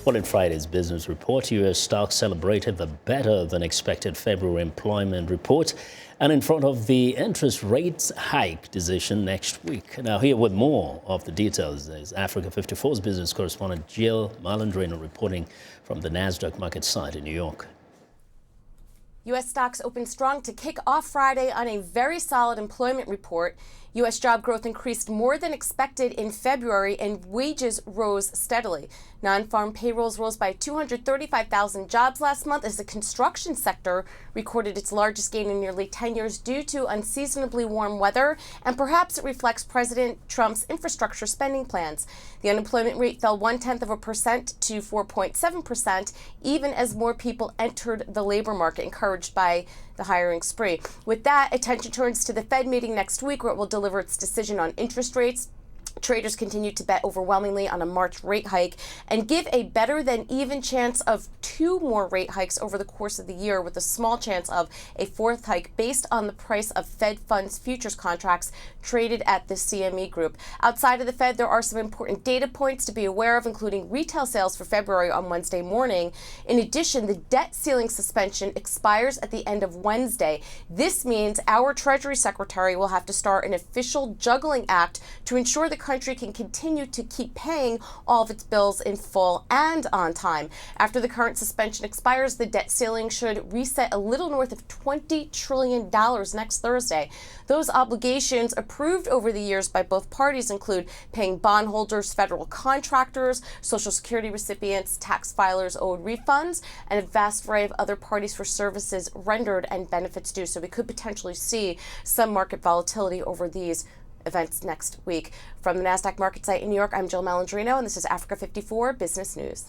Well, in Friday's business report, U.S. stocks celebrated the better-than-expected February employment report and in front of the interest rates hike decision next week. Now, here with more of the details is Africa 54's business correspondent Jill Malandrino reporting from the NASDAQ market site in New York. U.S. stocks opened strong to kick off Friday on a very solid employment report. U.S. job growth increased more than expected in February, and wages rose steadily. Non-farm payrolls rose by 235,000 jobs last month as the construction sector recorded its largest gain in nearly 10 years due to unseasonably warm weather, and perhaps it reflects President Trump's infrastructure spending plans. The unemployment rate fell 0.1% to 4.7%, even as more people entered the labor market, encouraged by the hiring spree. With that, attention turns to the Fed meeting next week, where it will deliver its decision on interest rates. Traders continue to bet overwhelmingly on a March rate hike and give a better than even chance of 2 more rate hikes over the course of the year, with a small chance of a 4th hike based on the price of Fed funds futures contracts traded at the CME Group. Outside of the Fed, there are some important data points to be aware of, including retail sales for February on Wednesday morning. In addition, the debt ceiling suspension expires at the end of Wednesday. This means our Treasury Secretary will have to start an official juggling act to ensure the country can continue to keep paying all of its bills in full and on time. After the current suspension expires, the debt ceiling should reset a little north of $20 trillion next Thursday. Those obligations approved over the years by both parties include paying bondholders, federal contractors, Social Security recipients, tax filers owed refunds, and a vast array of other parties for services rendered and benefits due. So we could potentially see some market volatility over these events next week. From the NASDAQ market site in New York, I'm Jill Malandrino, and this is Africa 54 Business News.